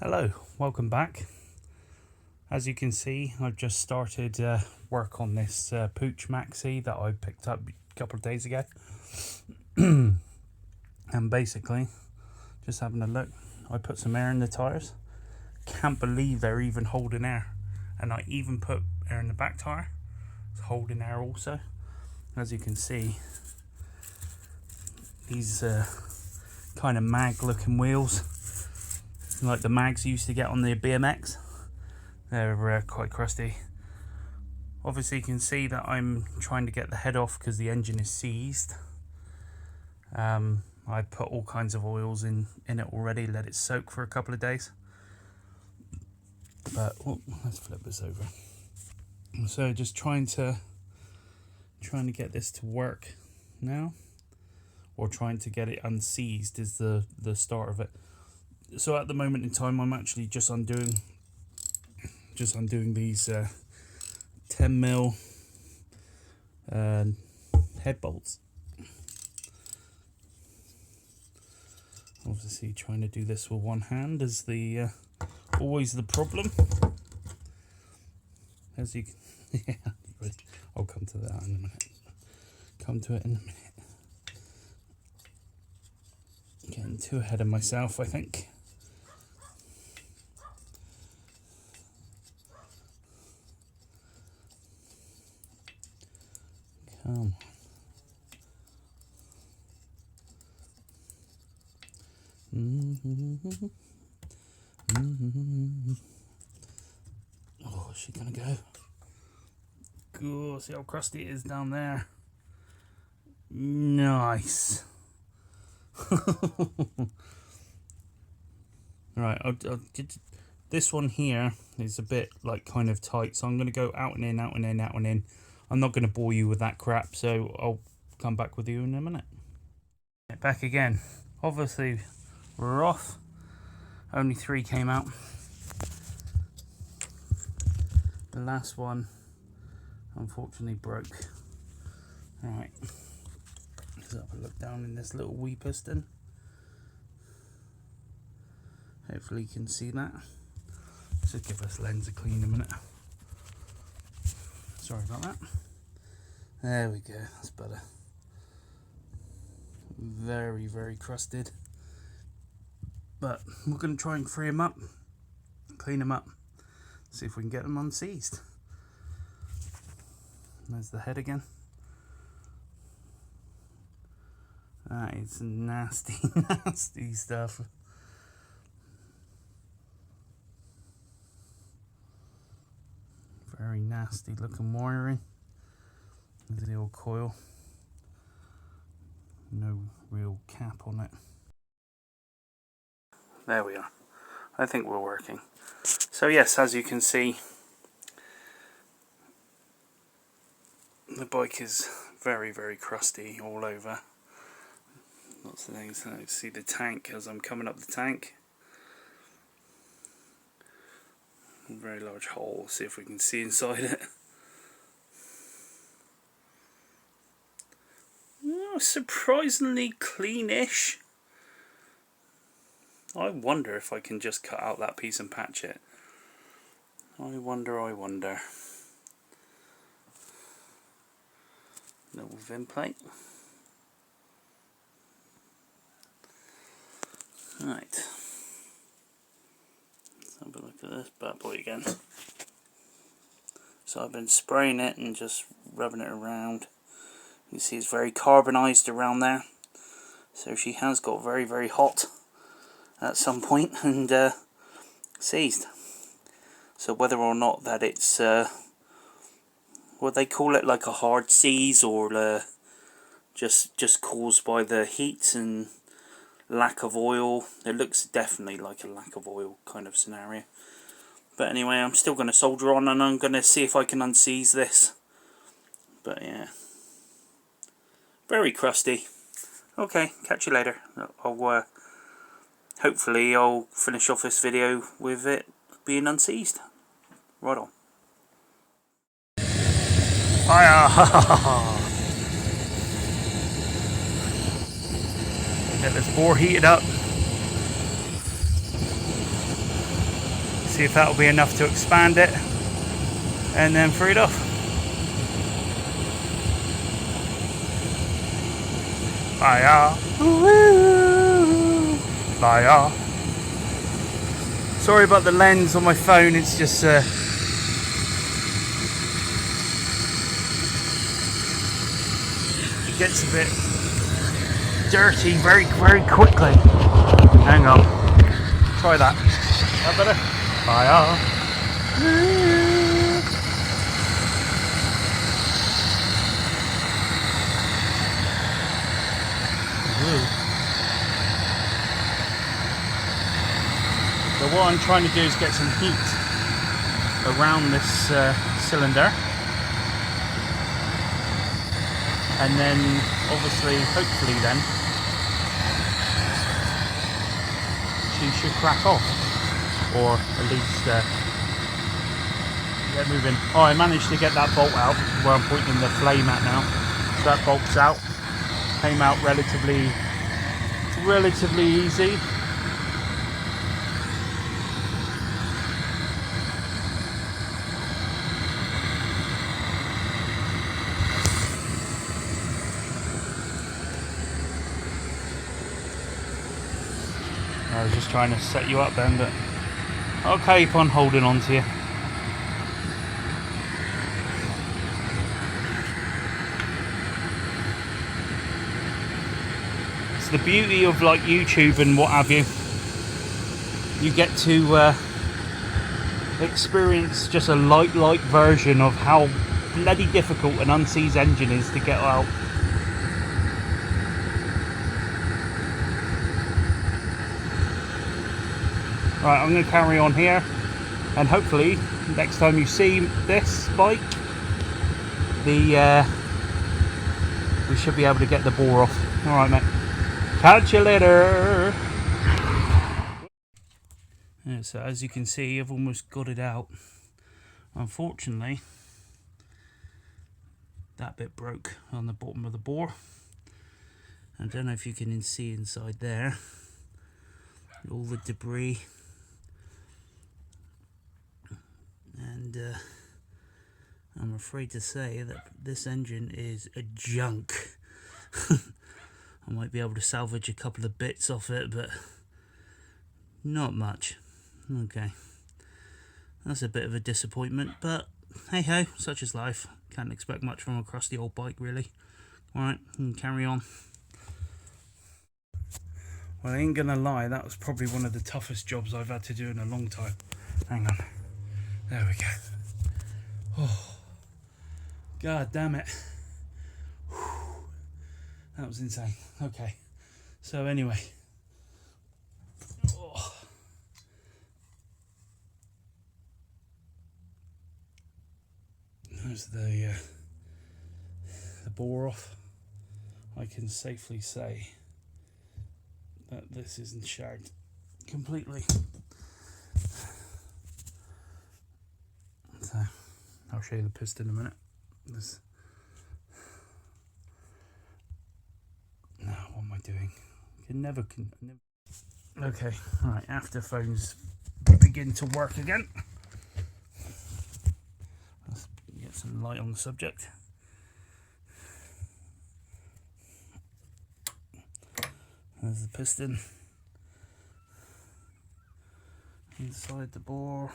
Hello, welcome back. As you can see, I've just started work on this Puch Maxi that I picked up a couple of days ago. And basically, just having a look, I put some air in the tyres. Can't believe they're even holding air. And I even put air in the back tyre. It's holding air also. As you can see, these kind of mag looking wheels, like the mags you used to get on the BMX, they're quite crusty. Obviously you can see that I'm trying to get the head off because the engine is seized. I put all kinds of oils in it already, let it soak for a couple of days. But let's flip this over. So just trying to get this to work now, or trying to get it unseized is the start of it. So at the moment in time, I'm actually just undoing these 10mm head bolts. Obviously, trying to do this with one hand is the always the problem. As you can, yeah, I'll come to that in a minute. Come to it in a minute. Getting too ahead of myself, I think. Come on. Oh, is she gonna go? Cool, see how crusty it is down there. Nice. Right, I'll get this one here is a bit like kind of tight, so I'm going to go out and in, out and in, out and in. I'm not going to bore you with that crap, so I'll come back with you in a minute. Back again. Obviously we're off. Only 3 came out. The last one unfortunately broke. Alright, let's have a look down in this little wee piston. Hopefully you can see that. Let's just give this lens a clean a minute. Sorry about that. There we go, that's better. Very, very crusted. But we're going to try and free them up, clean them up, see if we can get them unseized. There's the head again. That is nasty, nasty stuff. Very nasty looking wiring. There's the old coil. No real cap on it. There we are. I think we're working. So yes, as you can see, the bike is very, very crusty all over. Lots of things. I see the tank as I'm coming up the tank. A very large hole. See if we can see inside it. Oh, surprisingly cleanish. I wonder if I can just cut out that piece and patch it. I wonder. Little vim plate. Right. Let's have a look at this bad boy again. So I've been spraying it and just rubbing it around. You see it's very carbonized around there. So she has got very, very hot at some point and seized. So whether or not that it's what they call it, like a hard seize, or just caused by the heat and lack of oil. It looks definitely like a lack of oil kind of scenario. But anyway, I'm still going to solder on and I'm going to see if I can unseize this. But yeah, very crusty. Okay, catch you later. Hopefully I'll finish off this video with it being unseized. Right on. Fire! Get this bore heated up. See if that'll be enough to expand it, and then free it off. Fire! Fire! Sorry about the lens on my phone. It's just it gets a bit dirty very quickly. Hang on. Try that. That better? Fire. So what I'm trying to do is get some heat around this cylinder, and then obviously, hopefully then, she should crack off, or at least get moving. Oh, I managed to get that bolt out where I'm pointing the flame at now. So that bolt's out. Came out relatively easy. I was just trying to set you up then, but I'll keep on holding on to you. It's the beauty of like YouTube and what have you. You get to experience just a light version of how bloody difficult an unseized engine is to get out. Right, I'm going to carry on here, and hopefully next time you see this bike, we should be able to get the bore off. Alright mate, catch you later. Yeah, so as you can see, I've almost got it out. Unfortunately, that bit broke on the bottom of the bore. I don't know if you can see inside there, all the debris. And I'm afraid to say that this engine is a junk. I might be able to salvage a couple of bits off it, but not much. Okay, that's a bit of a disappointment, but hey ho, such is life. Can't expect much from a crusty old bike, really. Alright, carry on. Well, I ain't gonna lie, that was probably one of the toughest jobs I've had to do in a long time. Hang on. There we go. Oh, god damn it. Whew. That was insane. Okay, so anyway. Oh. There's the bore off. I can safely say that this isn't shagged completely. So I'll show you the piston in a minute. No, what am I doing? Never. Okay, alright, after phones begin to work again. Let's get some light on the subject. There's the piston inside the bore.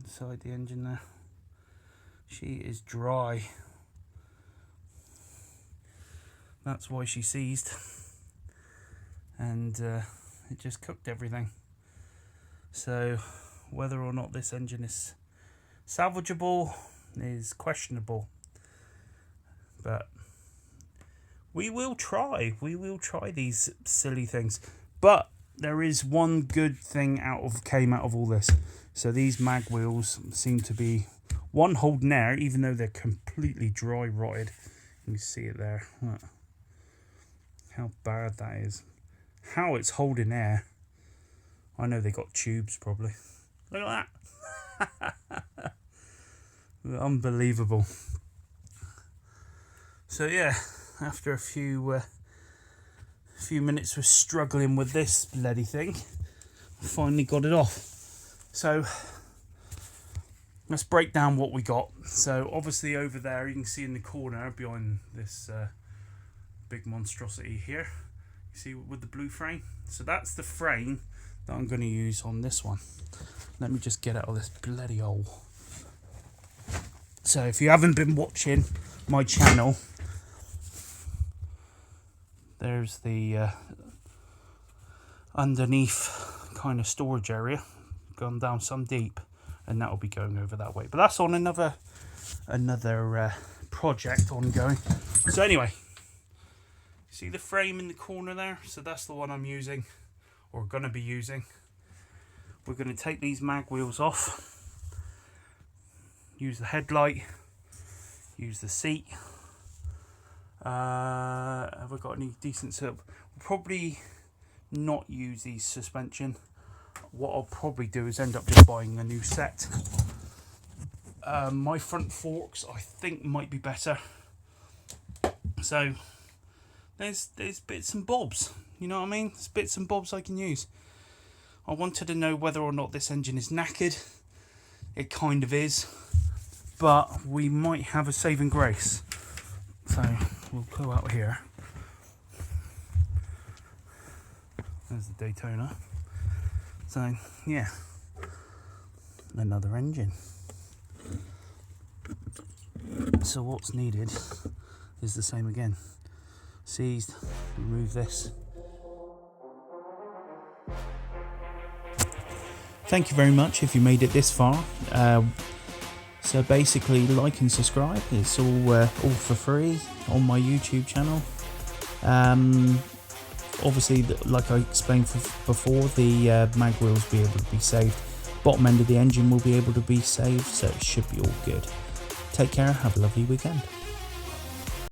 Inside the engine there. She is dry. That's why she seized. And it just cooked everything. So whether or not this engine is salvageable is questionable. But we will try. We will try these silly things. But there is one good thing came out of all this. So these mag wheels seem to be one holding air, even though they're completely dry rotted. You can see it there. Look. How bad that is. How it's holding air. I know they got tubes probably. Look at that. Unbelievable. So yeah, after a few minutes of struggling with this bloody thing, I finally got it off. So let's break down what we got. So obviously over there you can see in the corner behind this big monstrosity here, you see with the blue frame. So that's the frame that I'm going to use on this one. Let me just get out of this bloody hole. So if you haven't been watching my channel, there's the underneath kind of storage area, gone down some deep, and that'll be going over that way. But that's on another project ongoing. So anyway, see the frame in the corner there? So that's the one I'm using, or gonna be using. We're gonna take these mag wheels off, use the headlight, use the seat. Have I got any decent setup? Probably not use these suspension. What I'll probably do is end up just buying a new set. My front forks I think might be better. So there's bits and bobs, you know what I mean? There's bits and bobs I can use. I wanted to know whether or not this engine is knackered. It kind of is, but we might have a saving grace. So we'll pull out here. There's the Daytona. So yeah, another engine. So what's needed is the same again. Seized, remove this. Thank you very much if you made it this far. So basically, like and subscribe. It's all for free on my YouTube channel. Obviously, like I explained before, the mag wheels will be able to be saved. Bottom end of the engine will be able to be saved, so it should be all good. Take care, have a lovely weekend.